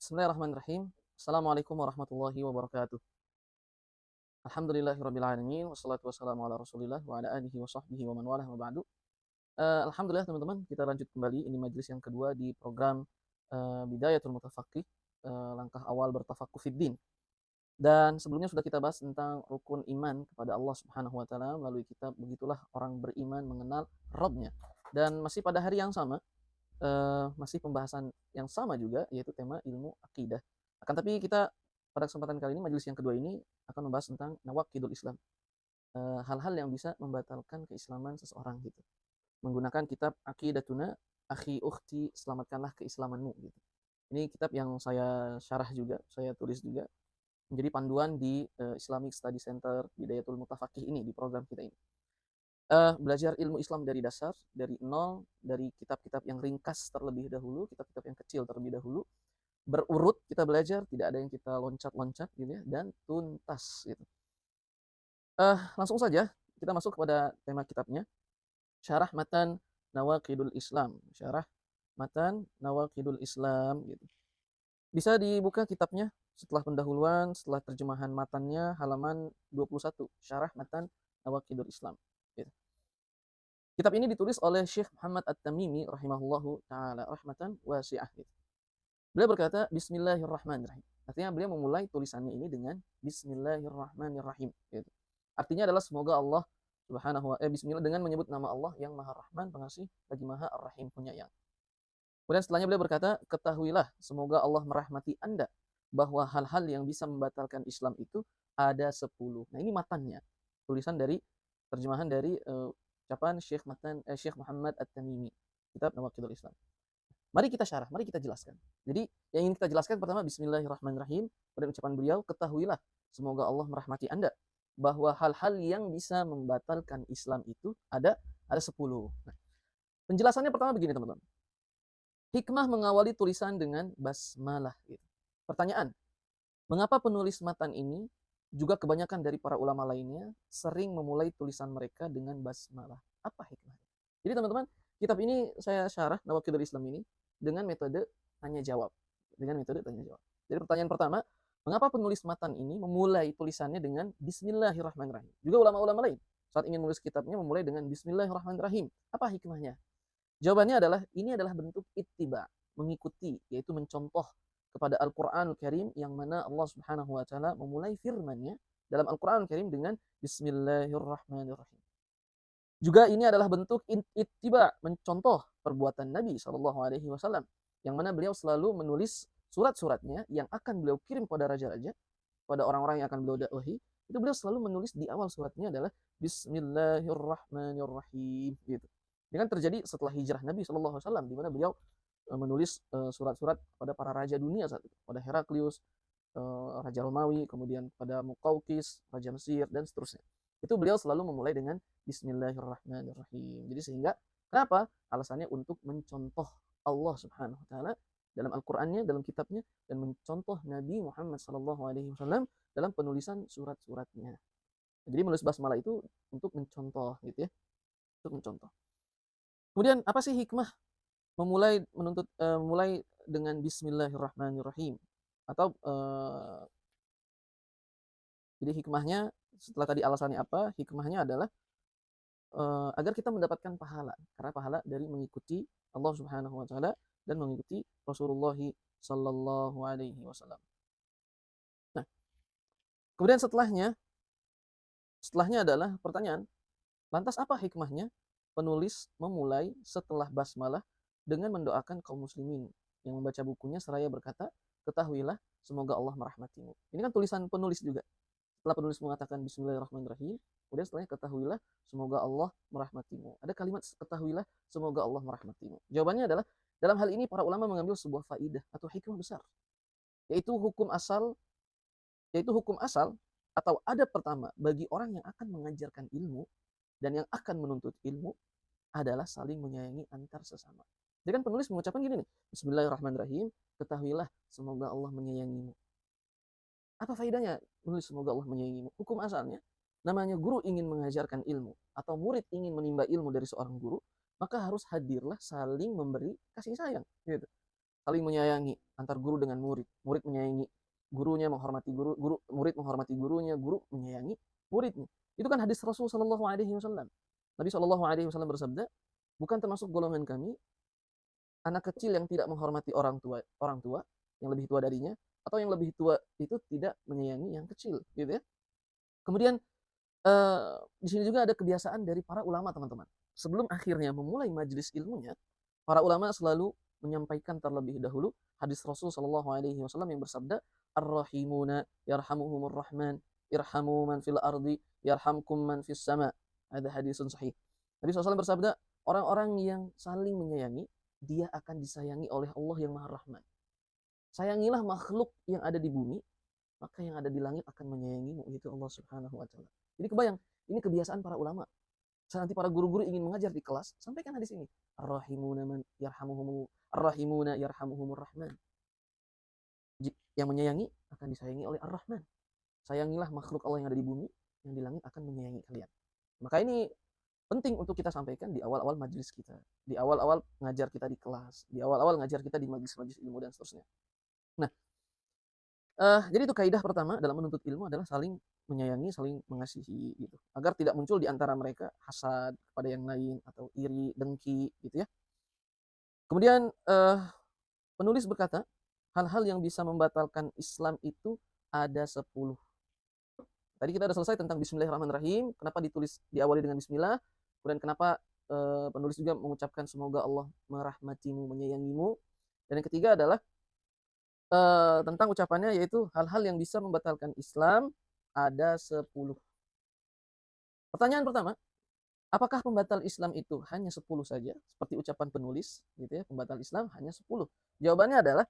Bismillahirrahmanirrahim. Assalamualaikum warahmatullahi wabarakatuh. Alhamdulillahirabbil alamin wassalatu wassalamu ala Rasulillah wa ala alihi wa sahbihi wa man walah wa ba'du. Alhamdulillah teman-teman, kita lanjut kembali ini majelis yang kedua di program Bidayatul Mutafaqih, langkah awal bertafakuh fid din. Dan sebelumnya sudah kita bahas tentang rukun iman kepada Allah Subhanahu wa taala melalui kitab Begitulah Orang Beriman Mengenal Rabbnya. Dan masih pada hari yang sama, masih pembahasan yang sama juga, yaitu tema ilmu akidah. Akan tapi kita pada kesempatan kali ini, majelis yang kedua ini akan membahas tentang nawaqidul Islam, hal-hal yang bisa membatalkan keislaman seseorang gitu. Menggunakan kitab Aqidatuna Akhi Ukhti, selamatkanlah keislamanmu gitu. Ini kitab yang saya syarah juga, saya tulis juga, menjadi panduan di Islamic Study Center Bidayatul Mutafaqih ini, di program kita ini. Belajar ilmu Islam dari dasar, dari nol, dari kitab-kitab yang ringkas terlebih dahulu, kitab-kitab yang kecil terlebih dahulu, berurut kita belajar, tidak ada yang kita loncat-loncat gitu ya, dan tuntas gitu. Langsung saja kita masuk kepada tema kitabnya, Syarah Matan Nawaqidul Islam, Syarah Matan Nawaqidul Islam gitu. Bisa dibuka kitabnya setelah pendahuluan, setelah terjemahan matannya, halaman 21, Syarah Matan Nawaqidul Islam. Gitu. Kitab ini ditulis oleh Syekh Muhammad At-Tamimi rahimahullahu taala rahmatan wasi'ah. Gitu. Beliau berkata Bismillahirrahmanirrahim. Artinya beliau memulai tulisannya ini dengan Bismillahirrahmanirrahim. Gitu. Artinya adalah semoga Allah Subhanahu wa Bismillah, dengan menyebut nama Allah yang Maha Rahman, pengasih lagi Maha Ar-Rahim, penyayang. Kemudian setelahnya beliau berkata, ketahuilah semoga Allah merahmati Anda bahwa hal-hal yang bisa membatalkan Islam itu ada 10. Nah, ini matannya. Tulisan dari terjemahan dari ucapan Syekh Muhammad At-Tamimi, kitab Nawaqidul Islam. Mari kita syarah, mari kita jelaskan. Jadi yang ingin kita jelaskan pertama, Bismillahirrahmanirrahim. Pada ucapan beliau, ketahuilah semoga Allah merahmati Anda bahwa hal-hal yang bisa membatalkan Islam itu ada 10. Nah, penjelasannya pertama begini teman-teman. Hikmah mengawali tulisan dengan basmalah. Gitu. Pertanyaan, mengapa penulis matan ini juga kebanyakan dari para ulama lainnya sering memulai tulisan mereka dengan basmalah? Apa hikmahnya? Jadi teman-teman, kitab ini saya syarah Nawaqidul Islam ini dengan metode tanya jawab. Jadi pertanyaan pertama, mengapa penulis matan ini memulai tulisannya dengan Bismillahirrahmanirrahim? Juga ulama-ulama lain saat ingin menulis kitabnya memulai dengan Bismillahirrahmanirrahim. Apa hikmahnya? Jawabannya adalah ini adalah bentuk ittiba, mengikuti, yaitu mencontoh kepada Al-Qur'anul Karim, yang mana Allah Subhanahu wa taala memulai firman-Nya dalam Al-Qur'anul Karim dengan Bismillahirrahmanirrahim. Juga ini adalah bentuk ittiba, mencontoh perbuatan Nabi Shallallahu alaihi wasallam, yang mana beliau selalu menulis surat-suratnya yang akan beliau kirim kepada raja-raja, pada orang-orang yang akan beliau dakwahi. Itu beliau selalu menulis di awal suratnya adalah Bismillahirrahmanirrahim gitu. Ini kan terjadi setelah hijrah Nabi Shallallahu alaihi wasallam, di mana beliau menulis surat-surat pada para raja dunia saat itu, pada Heraklius, Raja Romawi, kemudian pada Muqawqis, Raja Mesir, dan seterusnya. Itu beliau selalu memulai dengan Bismillahirrahmanirrahim. Jadi sehingga, kenapa? Alasannya untuk mencontoh Allah Subhanahu wa taala dalam Al-Qur'annya, dalam kitabnya, dan mencontoh Nabi Muhammad sallallahu alaihi wasallam dalam penulisan surat-suratnya. Jadi menulis basmalah itu untuk mencontoh gitu ya. Untuk mencontoh. Kemudian apa sih hikmah mulai dengan Bismillahirrahmanirrahim? Atau jadi hikmahnya, setelah tadi alasannya apa, hikmahnya adalah agar kita mendapatkan pahala, karena pahala dari mengikuti Allah Subhanahu wa taala dan mengikuti Rasulullah sallallahu alaihi wasallam. Nah, kemudian setelahnya adalah pertanyaan, lantas apa hikmahnya penulis memulai setelah basmalah dengan mendoakan kaum muslimin yang membaca bukunya seraya berkata, ketahuilah semoga Allah merahmatimu. Ini kan tulisan penulis juga. Setelah penulis mengatakan Bismillahirrahmanirrahim, kemudian setelahnya ketahuilah semoga Allah merahmatimu. Ada kalimat ketahuilah semoga Allah merahmatimu. Jawabannya adalah, dalam hal ini para ulama mengambil sebuah faidah atau hikmah besar, yaitu hukum asal atau adab pertama bagi orang yang akan mengajarkan ilmu dan yang akan menuntut ilmu adalah saling menyayangi antar sesama. Jadi kan penulis mengucapkan gini nih, Bismillahirrahmanirrahim, ketahuilah semoga Allah menyayangimu. Apa faedahnya menulis semoga Allah menyayangimu? Hukum asalnya, namanya guru ingin mengajarkan ilmu atau murid ingin menimba ilmu dari seorang guru, maka harus hadirlah saling memberi kasih sayang. Gitu. saling menyayangi antar guru dengan murid, murid menyayangi gurunya, menghormati murid menghormati gurunya, guru menyayangi muridnya. Itu kan hadis Rasul Shallallahu Alaihi Wasallam. Nabi Shallallahu Alaihi Wasallam bersabda, bukan termasuk golongan kami anak kecil yang tidak menghormati orang tua yang lebih tua darinya, atau yang lebih tua itu tidak menyayangi yang kecil, gitu ya. Kemudian di sini juga ada kebiasaan dari para ulama, teman-teman. Sebelum akhirnya memulai majelis ilmunya, para ulama selalu menyampaikan terlebih dahulu hadis Rasul Shallallahu Alaihi Wasallam yang bersabda, Ar-Rahimuna yarhamuhumur Rahman, irhamu man fil ardi, yarhamkum man fis sama. Ada hadisun sahih. Nabi SAW bersabda, orang-orang yang saling menyayangi, dia akan disayangi oleh Allah yang Maha Rahman. Sayangilah makhluk yang ada di bumi, maka yang ada di langit akan menyayangimu, itu Allah Subhanahu wa taala. Jadi kebayang, ini kebiasaan para ulama. Saat nanti para guru-guru ingin mengajar di kelas, sampaikan hadis ini. Ar-Rahimuna yarhamuhumur Rahman. Yang menyayangi akan disayangi oleh Ar-Rahman. Sayangilah makhluk Allah yang ada di bumi, yang di langit akan menyayangi kalian. Maka ini penting untuk kita sampaikan di awal-awal majelis kita, di awal-awal ngajar kita di kelas, di awal-awal ngajar kita di majelis-majelis ilmu dan seterusnya. Nah, jadi itu kaidah pertama dalam menuntut ilmu adalah saling menyayangi, saling mengasihi gitu. Agar tidak muncul di antara mereka hasad kepada yang lain atau iri, dengki gitu ya. Kemudian penulis berkata, hal-hal yang bisa membatalkan Islam itu ada 10. Tadi kita sudah selesai tentang Bismillahirrahmanirrahim, kenapa ditulis diawali dengan Bismillah, kemudian kenapa penulis juga mengucapkan semoga Allah merahmatimu, menyayangimu. Dan yang ketiga adalah tentang ucapannya, yaitu hal-hal yang bisa membatalkan Islam ada 10. Pertanyaan pertama, apakah pembatal Islam itu hanya 10 saja? Seperti ucapan penulis, gitu ya, pembatal Islam hanya 10. Jawabannya adalah,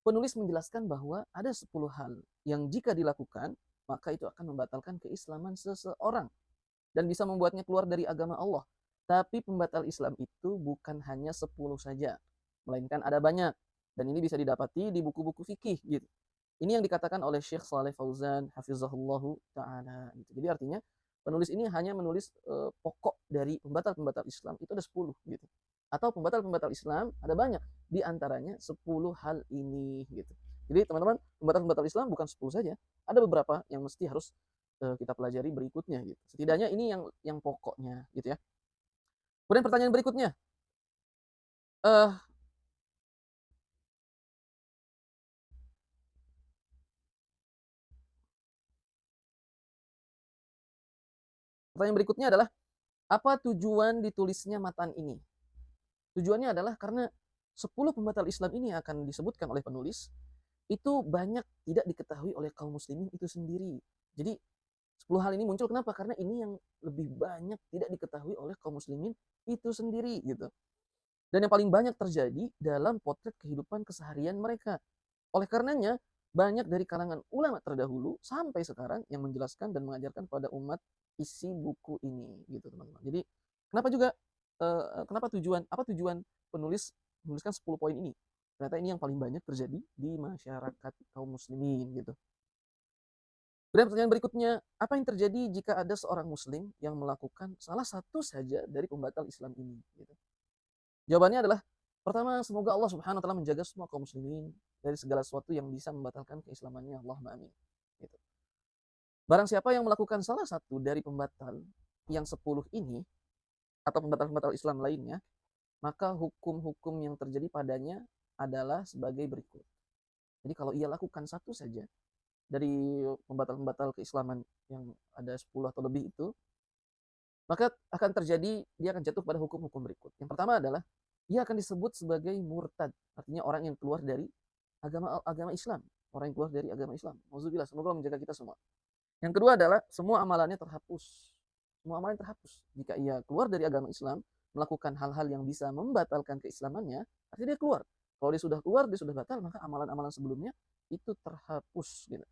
penulis menjelaskan bahwa ada 10 hal yang jika dilakukan, maka itu akan membatalkan keislaman seseorang dan bisa membuatnya keluar dari agama Allah. Tapi pembatal Islam itu bukan hanya 10 saja, melainkan ada banyak. Dan ini bisa didapati di buku-buku fikih gitu. Ini yang dikatakan oleh Syekh Shalih Fauzan hafizahullahu taala gitu. Jadi artinya penulis ini hanya menulis pokok dari pembatal-pembatal Islam itu ada 10 gitu. Atau pembatal-pembatal Islam ada banyak, di antaranya 10 hal ini gitu. Jadi teman-teman, pembatal-pembatal Islam bukan 10 saja, ada beberapa yang mesti harus kita pelajari berikutnya gitu. Setidaknya ini yang pokoknya gitu ya. Kemudian pertanyaan berikutnya, adalah apa tujuan ditulisnya matan ini? Tujuannya adalah karena 10 pembatal Islam ini akan disebutkan oleh penulis, itu banyak tidak diketahui oleh kaum muslimin itu sendiri. Jadi 10 hal ini muncul kenapa? Karena ini yang lebih banyak tidak diketahui oleh kaum muslimin itu sendiri gitu. Dan yang paling banyak terjadi dalam potret kehidupan keseharian mereka. Oleh karenanya, banyak dari kalangan ulama terdahulu sampai sekarang yang menjelaskan dan mengajarkan pada umat isi buku ini gitu teman-teman. Jadi kenapa juga apa tujuan penulis menuliskan 10 poin ini? Ternyata ini yang paling banyak terjadi di masyarakat kaum muslimin gitu. Kemudian pertanyaan berikutnya, apa yang terjadi jika ada seorang muslim yang melakukan salah satu saja dari pembatal Islam ini gitu. Jawabannya adalah, pertama, semoga Allah Subhanahu wa taala menjaga semua kaum muslimin dari segala sesuatu yang bisa membatalkan keislamannya. Allahumma amin. Gitu. Barang siapa yang melakukan salah satu dari pembatal yang 10 ini, atau pembatal-pembatal Islam lainnya, maka hukum-hukum yang terjadi padanya adalah sebagai berikut. Jadi kalau ia lakukan satu saja dari pembatal-pembatal keislaman yang ada 10 atau lebih itu, maka akan terjadi, dia akan jatuh pada hukum-hukum berikut. Yang pertama adalah, ia akan disebut sebagai murtad, artinya orang yang keluar dari agama Islam, orang yang keluar dari agama Islam. Auzubillah, semoga Allah menjaga kita semua. Yang kedua adalah, semua amalannya terhapus. Semua amalan terhapus. Jika ia keluar dari agama Islam, melakukan hal-hal yang bisa membatalkan keislamannya, artinya dia keluar. Kalau dia sudah keluar, dia sudah batal, maka amalan-amalan sebelumnya itu terhapus. Gitu.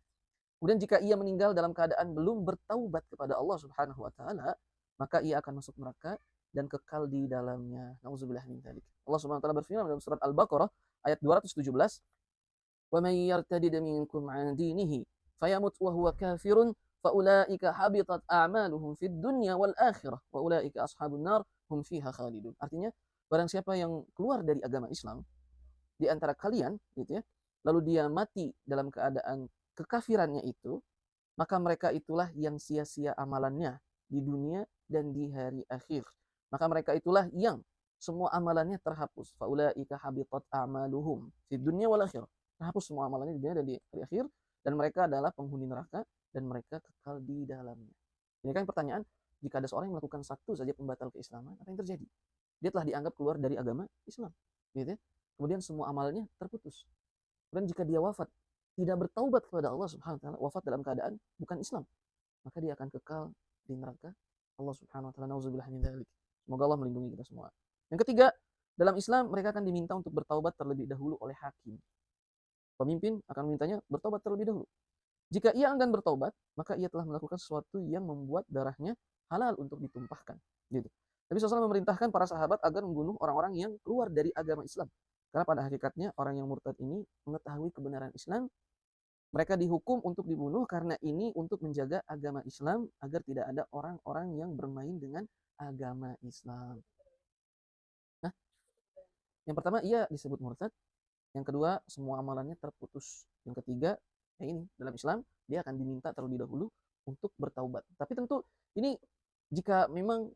Kemudian jika ia meninggal dalam keadaan belum bertaubat kepada Allah Subhanahu wa taala, maka ia akan masuk neraka dan kekal di dalamnya. Nauzubillah min dzalik. Allah Subhanahu wa taala berfirman dalam surat Al-Baqarah ayat 217, "Wa may yartadid minkum 'an dinihi fayamut wa huwa kafirun faulaika habitat a'maluhum fid dunya wal akhirah wa ulaika ashabun nar hum fiha khalidun." Artinya, barang siapa yang keluar dari agama Islam di antara kalian gitu ya, lalu dia mati dalam keadaan kekafirannya itu, maka mereka itulah yang sia-sia amalannya di dunia dan di hari akhir. Maka mereka itulah yang semua amalannya terhapus. Faulaika habitat a'maluhum di dunia wal akhirah. Terhapus semua amalannya di dunia dan di hari akhir, dan mereka adalah penghuni neraka dan mereka kekal di dalamnya. Ini kan pertanyaan, jika ada seorang yang melakukan satu saja pembatal keislaman, apa yang terjadi? Dia telah dianggap keluar dari agama Islam, gitu ya. Kemudian semua amalnya terputus. Dan jika dia wafat tidak bertaubat kepada Allah Subhanahu wa taala, wafat dalam keadaan bukan Islam, maka dia akan kekal di neraka Allah Subhanahu wa taala. Nauzubillah min dzalik. Semoga Allah melindungi kita semua. Yang ketiga, dalam Islam mereka akan diminta untuk bertaubat terlebih dahulu oleh hakim. Pemimpin akan memintanya bertaubat terlebih dahulu. Jika ia enggan bertaubat, maka ia telah melakukan sesuatu yang membuat darahnya halal untuk ditumpahkan. Gitu. Nabi SAW memerintahkan para sahabat agar membunuh orang-orang yang keluar dari agama Islam. Karena pada hakikatnya orang yang murtad ini mengetahui kebenaran Islam, mereka dihukum untuk dibunuh karena ini untuk menjaga agama Islam agar tidak ada orang-orang yang bermain dengan agama Islam. Nah, yang pertama ia disebut murtad, yang kedua semua amalannya terputus, yang ketiga ya ini dalam Islam dia akan diminta terlebih dahulu untuk bertaubat. Tapi tentu ini jika memang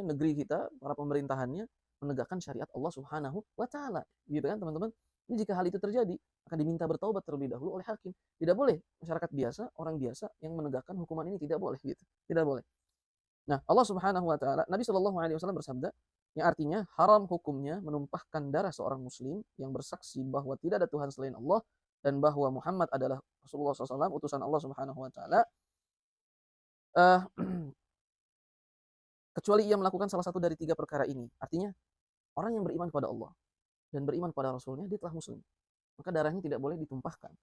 negeri kita, para pemerintahannya menegakkan syariat Allah Subhanahu wa taala, gitu kan teman-teman. Ini jika hal itu terjadi akan diminta bertaubat terlebih dahulu oleh hakim. Tidak boleh masyarakat biasa, orang biasa yang menegakkan hukuman ini, tidak boleh gitu. Tidak boleh. Nah, Allah Subhanahu wa taala, Nabi Shallallahu alaihi wasallam bersabda, yang artinya haram hukumnya menumpahkan darah seorang muslim yang bersaksi bahwa tidak ada Tuhan selain Allah dan bahwa Muhammad adalah Rasulullah SAW, utusan Allah Subhanahu wa taala, kecuali ia melakukan salah satu dari tiga perkara ini. Artinya, orang yang beriman kepada Allah dan beriman pada Rasulnya, dia telah muslim. Maka darahnya tidak boleh ditumpahkan.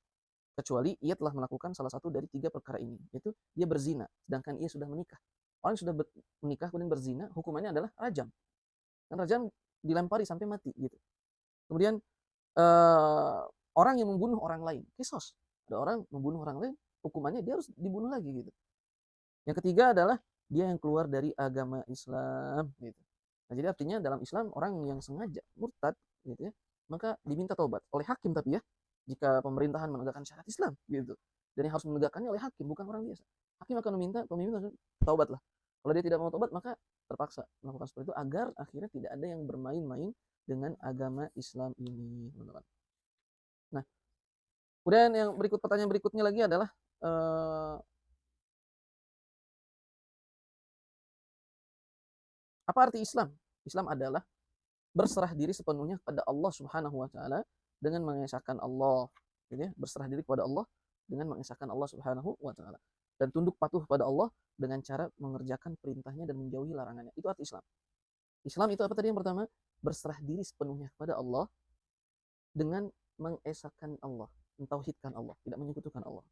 Kecuali ia telah melakukan salah satu dari tiga perkara ini. Yaitu dia berzina, sedangkan ia sudah menikah. Orang yang sudah menikah kemudian berzina, hukumannya adalah rajam. Dan rajam dilempari sampai mati. Gitu. Kemudian orang yang membunuh orang lain, kisos. Ada orang membunuh orang lain, hukumannya dia harus dibunuh lagi. Gitu. Yang ketiga adalah dia yang keluar dari agama Islam. Gitu. Nah, jadi artinya dalam Islam orang yang sengaja murtad, gitu ya, maka diminta taubat oleh hakim, tapi ya jika pemerintahan menegakkan syariat Islam, gitu, dan yang harus menegakkannya oleh hakim, bukan orang biasa. Hakim akan meminta pemimpin taubat lah. Kalau dia tidak mau taubat, maka terpaksa melakukan seperti itu agar akhirnya tidak ada yang bermain-main dengan agama Islam ini, teman-teman. Nah, kemudian yang pertanyaan berikutnya lagi adalah apa arti Islam? Islam adalah berserah diri sepenuhnya kepada Allah Subhanahu wa taala dengan mengesahkan Allah, gitu ya, berserah diri kepada Allah dengan mengesahkan Allah Subhanahu wa taala, dan tunduk patuh pada Allah dengan cara mengerjakan perintahnya dan menjauhi larangannya. Itu arti Islam. Islam itu apa tadi yang pertama? Berserah diri sepenuhnya kepada Allah dengan mengesahkan Allah, mentauhidkan Allah, tidak menyekutukan Allah.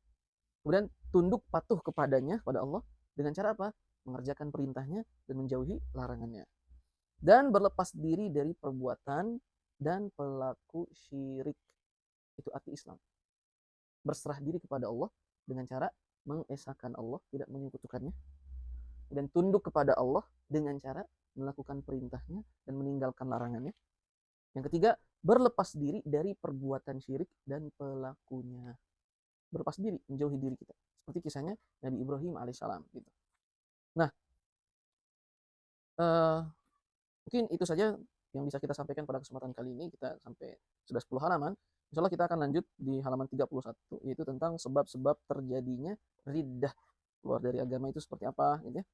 Kemudian tunduk patuh kepadanya, kepada Allah, dengan cara apa? Mengerjakan perintahnya dan menjauhi larangannya. Dan berlepas diri dari perbuatan dan pelaku syirik. Itu arti Islam. Berserah diri kepada Allah dengan cara mengesahkan Allah, tidak menyekutukannya. Dan tunduk kepada Allah dengan cara melakukan perintahnya dan meninggalkan larangannya. Yang ketiga, berlepas diri dari perbuatan syirik dan pelakunya. Berlepas diri, menjauhi diri kita. Seperti kisahnya Nabi Ibrahim alaihissalam. Gitu. Nah, mungkin itu saja yang bisa kita sampaikan pada kesempatan kali ini. Kita sampai sudah 10 halaman. Insya Allah kita akan lanjut di halaman 31, yaitu tentang sebab-sebab terjadinya riddah, keluar dari agama itu seperti apa, gitu ya.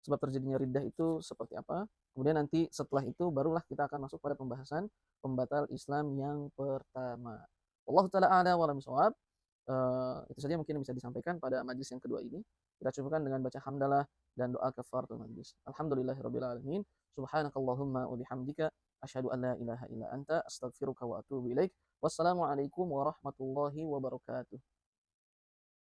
Sebab terjadinya riddah itu seperti apa. Kemudian nanti setelah itu barulah kita akan masuk pada pembahasan pembatal Islam yang pertama. Allah Ta'ala a'la wa a'lam bishawab. Itu saja mungkin yang bisa disampaikan pada majlis yang kedua ini. Kita cukupkan dengan baca hamdalah dan doa kafaratul majlis. Alhamdulillahirabbil alamin. Subhanakallahumma wa bihamdika asyhadu an la ilaha illa anta astaghfiruka wa atubu ilaik. Wassalamualaikum warahmatullahi wabarakatuh.